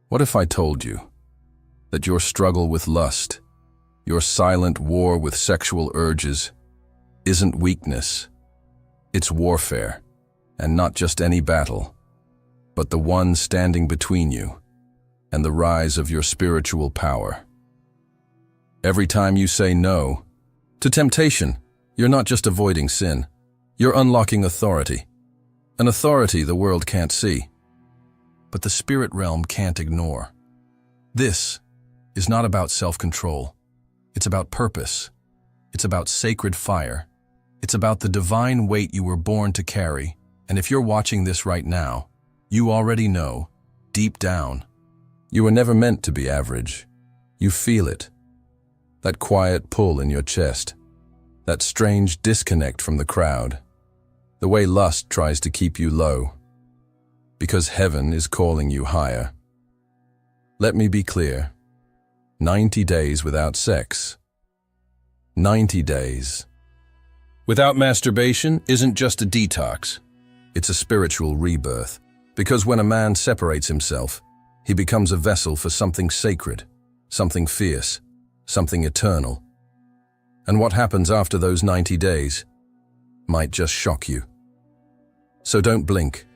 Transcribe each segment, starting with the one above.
What if I told you that your struggle with lust, your silent war with sexual urges, isn't weakness, it's warfare, and not just any battle, but the one standing between you and the rise of your spiritual power. Every time you say no to temptation, you're not just avoiding sin, you're unlocking authority, an authority the world can't see, but the spirit realm can't ignore. This is not about self-control. It's about purpose. It's about sacred fire. It's about the divine weight you were born to carry. And if you're watching this right now, you already know, deep down, you were never meant to be average. You feel it. That quiet pull in your chest. That strange disconnect from the crowd. The way lust tries to keep you low. Because heaven is calling you higher. Let me be clear. 90 days without sex. 90 days. Without masturbation isn't just a detox. It's a spiritual rebirth. Because when a man separates himself, he becomes a vessel for something sacred, something fierce, something eternal. And what happens after those 90 days might just shock you. So don't blink,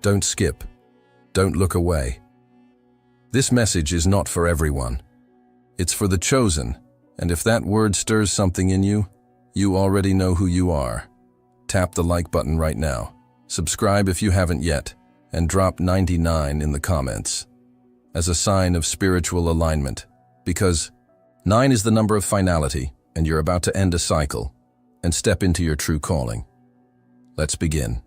don't skip, don't look away. This message is not for everyone. It's for the chosen, and if that word stirs something in you, you already know who you are. Tap the like button right now, subscribe if you haven't yet, and drop 99 in the comments as a sign of spiritual alignment, because 9 is the number of finality, and you're about to end a cycle and step into your true calling. Let's begin.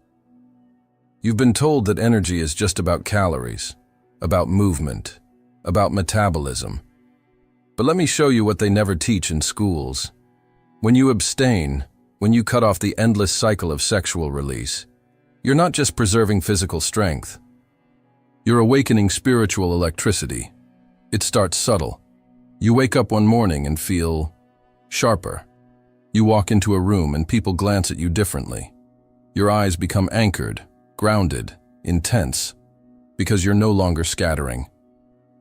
You've been told that energy is just about calories, about movement, about metabolism. But let me show you what they never teach in schools. When you abstain, when you cut off the endless cycle of sexual release, you're not just preserving physical strength. You're awakening spiritual electricity. It starts subtle. You wake up one morning and feel sharper. You walk into a room and people glance at you differently. Your eyes become anchored, grounded, intense, because you're no longer scattering.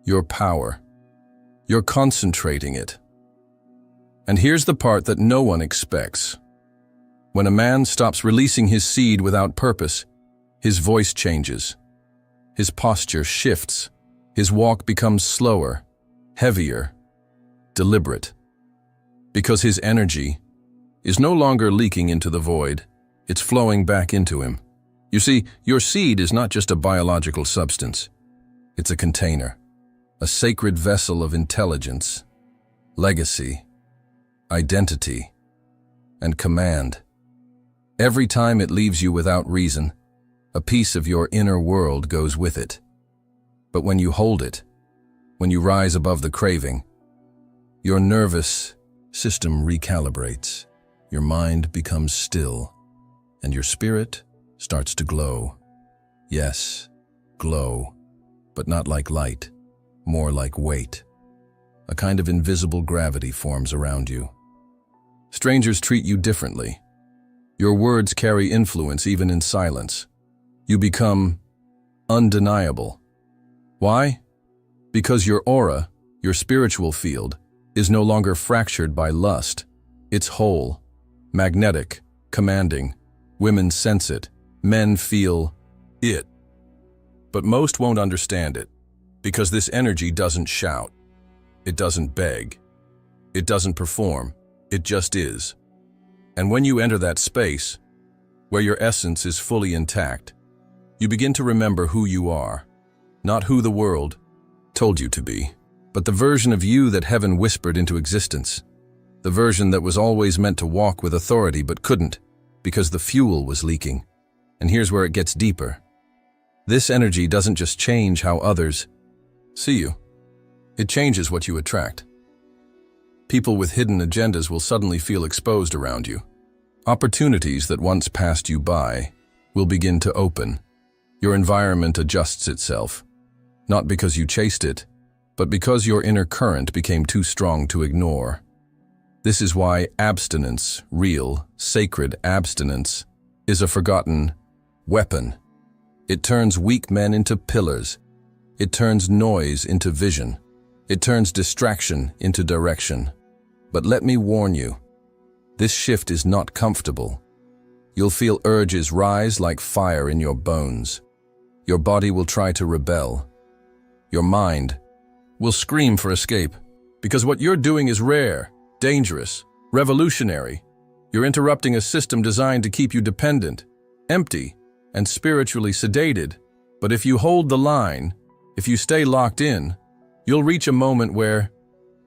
Your power. You're concentrating it. And here's the part that no one expects. When a man stops releasing his seed without purpose, his voice changes. His posture shifts. His walk becomes slower, heavier, deliberate. Because his energy is no longer leaking into the void, it's flowing back into him. You see, your seed is not just a biological substance. It's a container, a sacred vessel of intelligence, legacy, identity, and command. Every time it leaves you without reason, a piece of your inner world goes with it. But when you hold it, when you rise above the craving, your nervous system recalibrates, your mind becomes still, and your spirit starts to glow. Yes, glow, but not like light, more like weight. A kind of invisible gravity forms around you. Strangers treat you differently. Your words carry influence even in silence. You become undeniable. Why? Because your aura, your spiritual field, is no longer fractured by lust. It's whole, magnetic, commanding. Women sense it. Men feel it. But most won't understand it, because this energy doesn't shout. It doesn't beg. It doesn't perform. It just is. And when you enter that space, where your essence is fully intact, you begin to remember who you are, not who the world told you to be, but the version of you that heaven whispered into existence, the version that was always meant to walk with authority but couldn't, because the fuel was leaking. And here's where it gets deeper. This energy doesn't just change how others see you. It changes what you attract. People with hidden agendas will suddenly feel exposed around you. Opportunities that once passed you by will begin to open. Your environment adjusts itself, not because you chased it, but because your inner current became too strong to ignore. This is why abstinence, real, sacred abstinence, is a forgotten weapon. It turns weak men into pillars. It turns noise into vision. It turns distraction into direction. But let me warn you, this shift is not comfortable. You'll feel urges rise like fire in your bones. Your body will try to rebel. Your mind will scream for escape, because what you're doing is rare, dangerous, revolutionary. You're interrupting a system designed to keep you dependent, empty, and spiritually sedated. But if you hold the line, if you stay locked in, you'll reach a moment where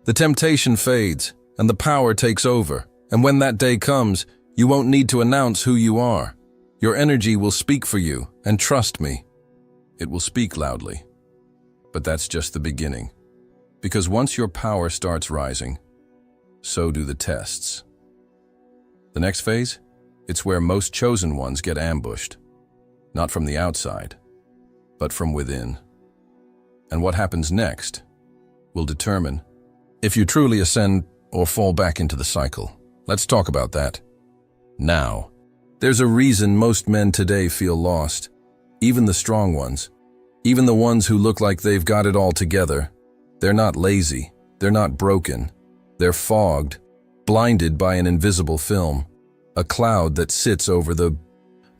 the temptation fades and the power takes over. And when that day comes, you won't need to announce who you are. Your energy will speak for you, and trust me, it will speak loudly. But that's just the beginning. Because once your power starts rising, so do the tests. The next phase? It's where most chosen ones get ambushed. Not from the outside, but from within. And what happens next will determine if you truly ascend or fall back into the cycle. Let's talk about that. Now, there's a reason most men today feel lost. Even the strong ones. Even the ones who look like they've got it all together. They're not lazy. They're not broken. They're fogged, blinded by an invisible film. A cloud that sits over the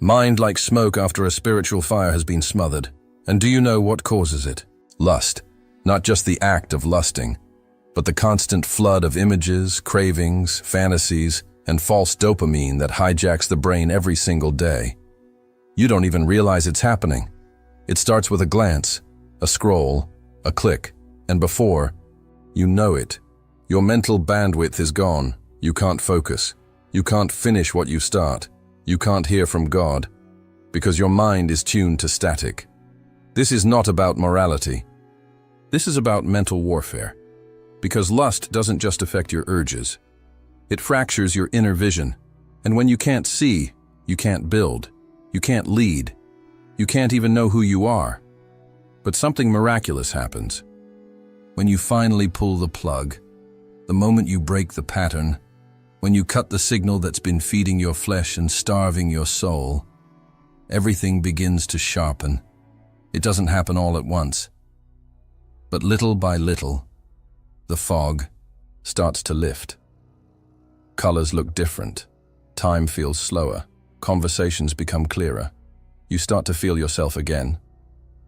mind like smoke after a spiritual fire has been smothered. And do you know what causes it? Lust. Not just the act of lusting, but the constant flood of images, cravings, fantasies, and false dopamine that hijacks the brain every single day. You don't even realize it's happening. It starts with a glance, a scroll, a click, and before you know it, your mental bandwidth is gone. You can't focus. You can't finish what you start. You can't hear from God, because your mind is tuned to static. This is not about morality. This is about mental warfare. Because lust doesn't just affect your urges. It fractures your inner vision. And when you can't see, you can't build. You can't lead. You can't even know who you are. But something miraculous happens. When you finally pull the plug, the moment you break the pattern, when you cut the signal that's been feeding your flesh and starving your soul, everything begins to sharpen. It doesn't happen all at once. But little by little, the fog starts to lift. Colors look different. Time feels slower. Conversations become clearer. You start to feel yourself again,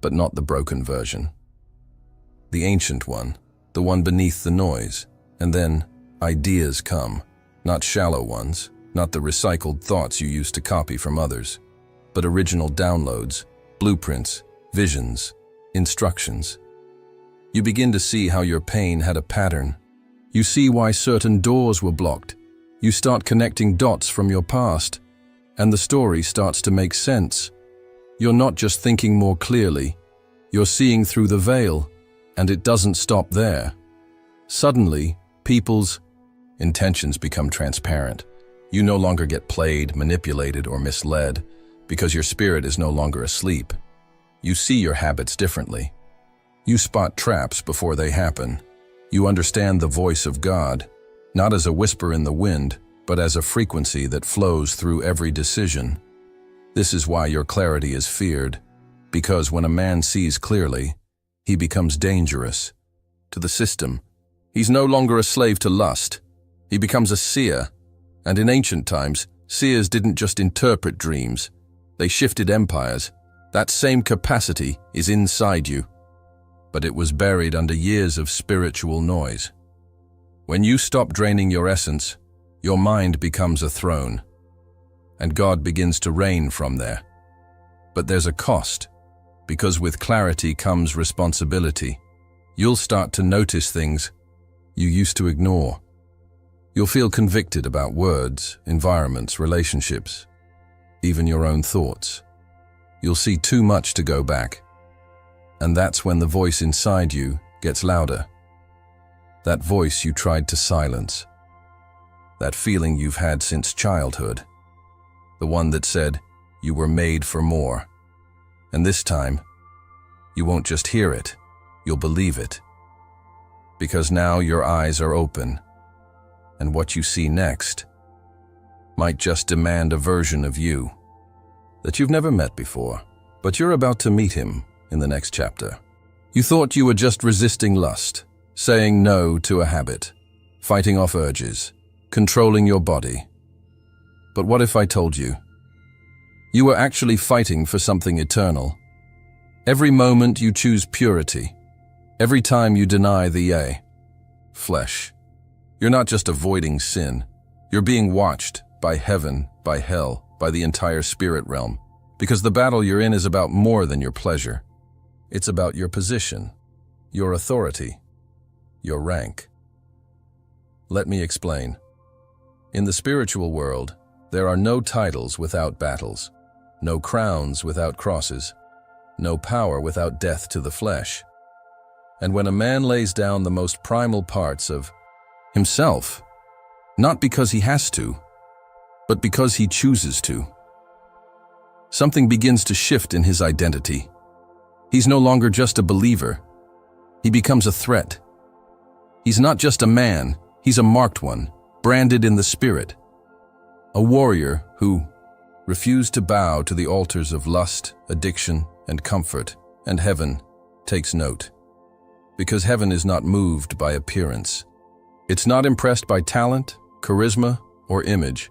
but not the broken version. The ancient one, the one beneath the noise. And then ideas come, not shallow ones, not the recycled thoughts you used to copy from others, but original downloads, blueprints, visions, instructions. You begin to see how your pain had a pattern. You see why certain doors were blocked. You start connecting dots from your past, and the story starts to make sense. You're not just thinking more clearly, you're seeing through the veil, and it doesn't stop there. Suddenly, people's intentions become transparent. You no longer get played, manipulated, or misled, because your spirit is no longer asleep. You see your habits differently. You spot traps before they happen. You understand the voice of God, not as a whisper in the wind, but as a frequency that flows through every decision. This is why your clarity is feared, because when a man sees clearly, he becomes dangerous to the system. He's no longer a slave to lust. He becomes a seer. And in ancient times, seers didn't just interpret dreams. They shifted empires. That same capacity is inside you. But it was buried under years of spiritual noise. When you stop draining your essence, your mind becomes a throne, and God begins to reign from there. But there's a cost, because with clarity comes responsibility. You'll start to notice things you used to ignore. You'll feel convicted about words, environments, relationships, even your own thoughts. You'll see too much to go back. And that's when the voice inside you gets louder. That voice you tried to silence. That feeling you've had since childhood. The one that said you were made for more. And this time, you won't just hear it, you'll believe it. Because now your eyes are open, and what you see next might just demand a version of you that you've never met before, but you're about to meet him in the next chapter. You thought you were just resisting lust, saying no to a habit, fighting off urges, controlling your body. But what if I told you? You were actually fighting for something eternal. Every moment you choose purity, every time you deny the flesh. You're not just avoiding sin. You're being watched by heaven, by hell, by the entire spirit realm. Because the battle you're in is about more than your pleasure. It's about your position, your authority, your rank. Let me explain. In the spiritual world, there are no titles without battles, no crowns without crosses, no power without death to the flesh. And when a man lays down the most primal parts of himself, not because he has to, but because he chooses to, something begins to shift in his identity. He's no longer just a believer. He becomes a threat. He's not just a man, he's a marked one, branded in the spirit. A warrior who refused to bow to the altars of lust, addiction, and comfort, and heaven takes note. Because heaven is not moved by appearance. It's not impressed by talent, charisma, or image.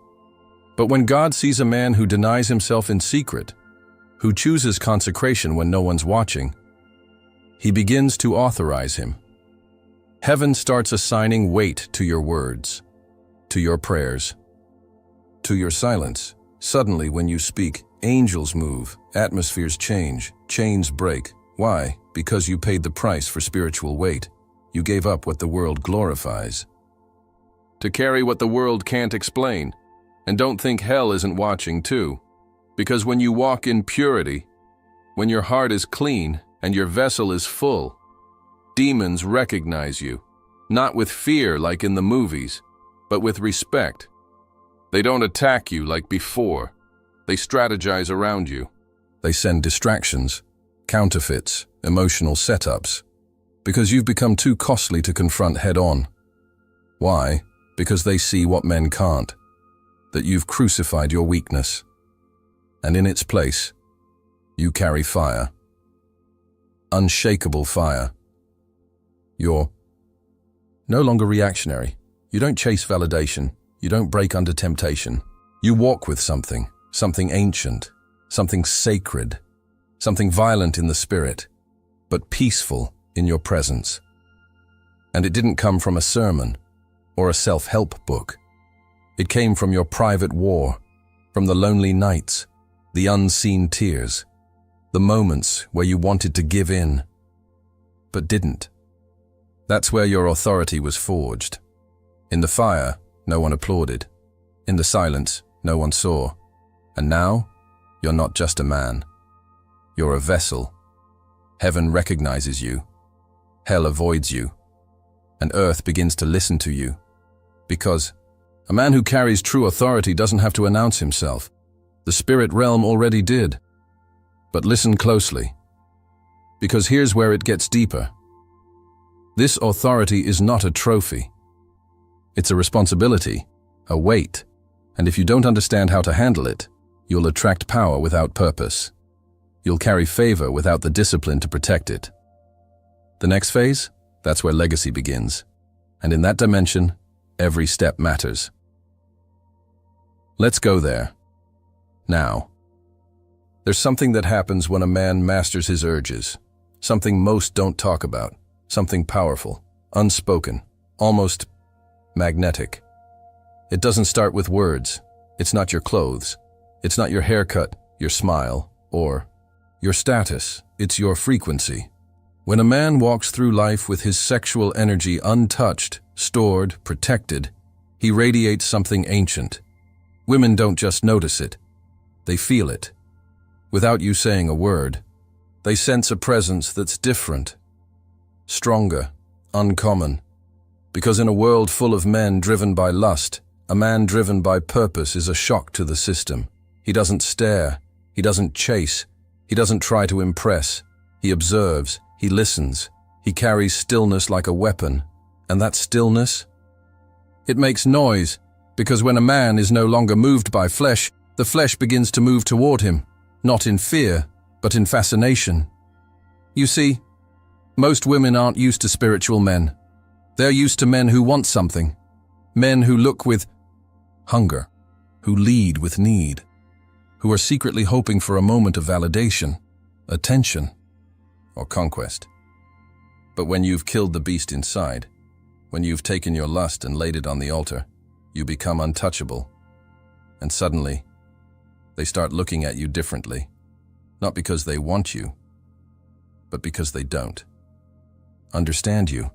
But when God sees a man who denies himself in secret, who chooses consecration when no one's watching, he begins to authorize him. Heaven starts assigning weight to your words, to your prayers, to your silence. Suddenly, when you speak, angels move, atmospheres change, chains break. Why? Because you paid the price for spiritual weight. You gave up what the world glorifies to carry what the world can't explain. And don't think hell isn't watching too. Because when you walk in purity, when your heart is clean and your vessel is full, demons recognize you, not with fear like in the movies, but with respect. They don't attack you like before. They strategize around you. They send distractions, counterfeits, emotional setups, because you've become too costly to confront head-on. Why? Because they see what men can't. That you've crucified your weakness, and in its place, you carry fire. Unshakable fire. You're no longer reactionary. You don't chase validation. You don't break under temptation. You walk with something ancient, something sacred, something violent in the spirit, but peaceful in your presence. And it didn't come from a sermon or a self-help book. It came from your private war, from the lonely nights, the unseen tears, the moments where you wanted to give in, but didn't. That's where your authority was forged. In the fire, no one applauded. In the silence, no one saw. And now, you're not just a man. You're a vessel. Heaven recognizes you. Hell avoids you. And earth begins to listen to you. Because a man who carries true authority doesn't have to announce himself. The spirit realm already did. But listen closely, because here's where it gets deeper. This authority is not a trophy. It's a responsibility, a weight, and if you don't understand how to handle it, you'll attract power without purpose. You'll carry favor without the discipline to protect it. The next phase? That's where legacy begins. And in that dimension, every step matters. Let's go there. Now. There's something that happens when a man masters his urges. Something most don't talk about. Something powerful, unspoken, almost magnetic. It doesn't start with words. It's not your clothes. It's not your haircut, your smile, or your status. It's your frequency. When a man walks through life with his sexual energy untouched, stored, protected, he radiates something ancient. Women don't just notice it. They feel it. Without you saying a word, they sense a presence that's different, stronger, uncommon. Because in a world full of men driven by lust, a man driven by purpose is a shock to the system. He doesn't stare, he doesn't chase, he doesn't try to impress. He observes, he listens, he carries stillness like a weapon. And that stillness? It makes noise, because when a man is no longer moved by flesh, the flesh begins to move toward him, not in fear, but in fascination. You see, Most women aren't used to spiritual men. They're used to men who want something. Men who look with hunger, who lead with need, who are secretly hoping for a moment of validation, attention, or conquest. But when you've killed the beast inside, when you've taken your lust and laid it on the altar, you become untouchable. And suddenly, they start looking at you differently, not because they want you, but because they don't understand you.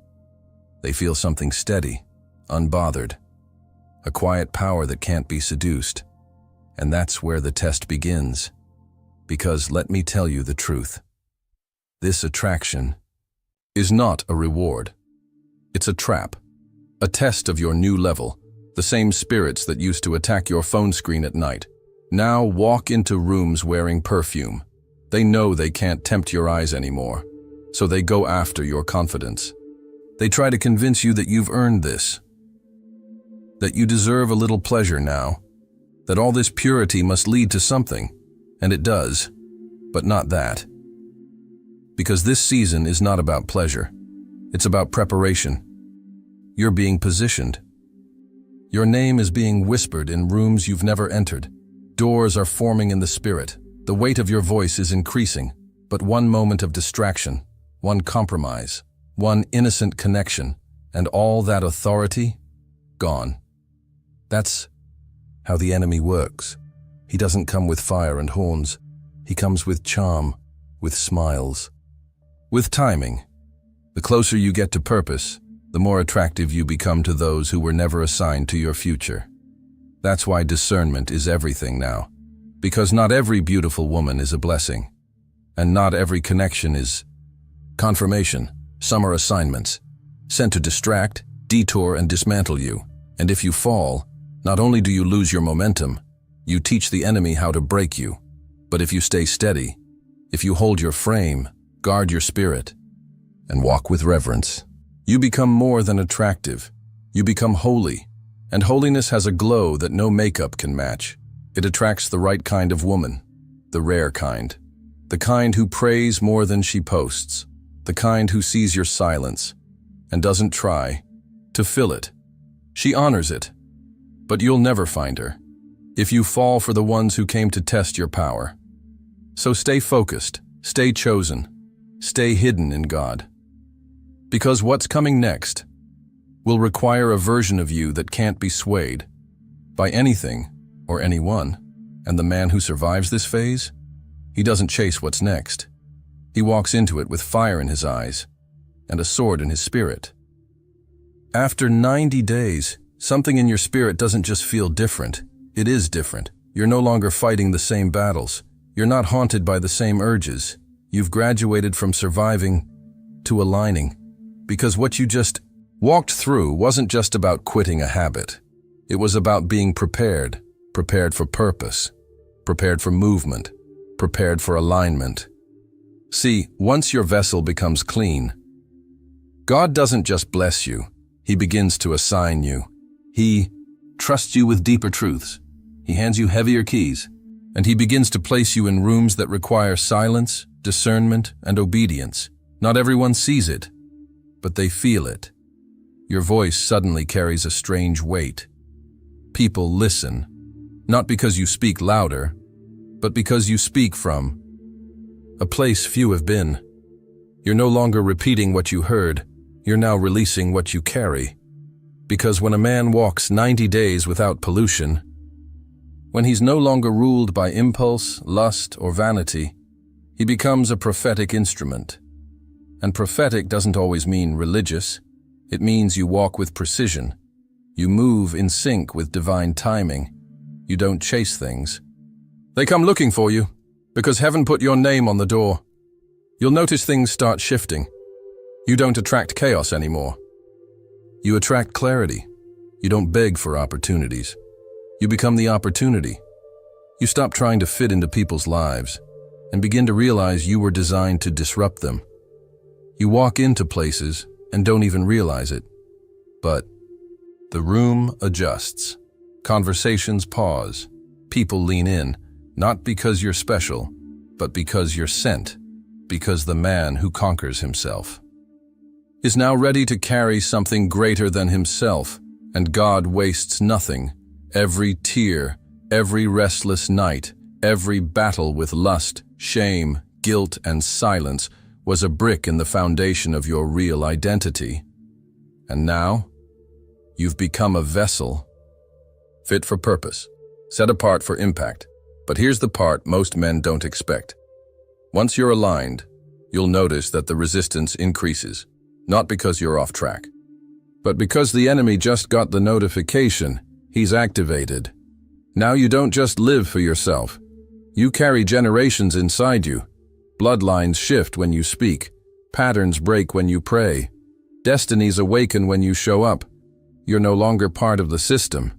They feel something steady, unbothered, a quiet power that can't be seduced. And that's where the test begins. Because let me tell you the truth. This attraction is not a reward. It's a trap, a test of your new level. The same spirits that used to attack your phone screen at night now walk into rooms wearing perfume. They know they can't tempt your eyes anymore, so they go after your confidence. They try to convince you that you've earned this, that you deserve a little pleasure now, that all this purity must lead to something, and it does, but not that. Because this season is not about pleasure. It's about preparation. You're being positioned. Your name is being whispered in rooms you've never entered. Doors are forming in the spirit. The weight of your voice is increasing, but one moment of distraction, one compromise, one innocent connection, and all that authority, gone. That's how the enemy works. He doesn't come with fire and horns. He comes with charm, with smiles, with timing. The closer you get to purpose, the more attractive you become to those who were never assigned to your future. That's why discernment is everything now. Because not every beautiful woman is a blessing, and not every connection is confirmation. Some are assignments, sent to distract, detour, and dismantle you. And if you fall, not only do you lose your momentum, you teach the enemy how to break you. But if you stay steady, if you hold your frame, guard your spirit, and walk with reverence, you become more than attractive. You become holy, and holiness has a glow that no makeup can match. It attracts the right kind of woman, the rare kind, the kind who prays more than she posts, the kind who sees your silence and doesn't try to fill it. She honors it, but you'll never find her if you fall for the ones who came to test your power. So stay focused, stay chosen, stay hidden in God. Because what's coming next will require a version of you that can't be swayed by anything or anyone. And the man who survives this phase, he doesn't chase what's next. He walks into it with fire in his eyes and a sword in his spirit. After 90 days, something in your spirit doesn't just feel different. It is different. You're no longer fighting the same battles. You're not haunted by the same urges. You've graduated from surviving to aligning. Because what you just walked through wasn't just about quitting a habit. It was about being prepared for purpose, prepared for movement, prepared for alignment. See, once your vessel becomes clean, God doesn't just bless you, He begins to assign you. He trusts you with deeper truths. He hands you heavier keys, and He begins to place you in rooms that require silence, discernment, and obedience. Not everyone sees it, but they feel it. Your voice suddenly carries a strange weight. People listen, not because you speak louder, but because you speak from a place few have been. You're no longer repeating what you heard, you're now releasing what you carry. Because when a man walks 90 days without pollution, when he's no longer ruled by impulse, lust, or vanity, he becomes a prophetic instrument. And prophetic doesn't always mean religious. It means you walk with precision. You move in sync with divine timing. You don't chase things. They come looking for you, because heaven put your name on the door. You'll notice things start shifting. You don't attract chaos anymore. You attract clarity. You don't beg for opportunities. You become the opportunity. You stop trying to fit into people's lives and begin to realize you were designed to disrupt them. You walk into places and don't even realize it. But the room adjusts. Conversations pause. People lean in, not because you're special, but because you're sent, because the man who conquers himself is now ready to carry something greater than himself, and God wastes nothing. Every tear, every restless night, every battle with lust, shame, guilt, and silence was a brick in the foundation of your real identity. And now, you've become a vessel, fit for purpose, set apart for impact. But here's the part most men don't expect. Once you're aligned, you'll notice that the resistance increases, not because you're off track, but because the enemy just got the notification. He's activated. Now you don't just live for yourself. You carry generations inside you. Bloodlines shift when you speak. Patterns break when you pray. Destinies awaken when you show up. You're no longer part of the system.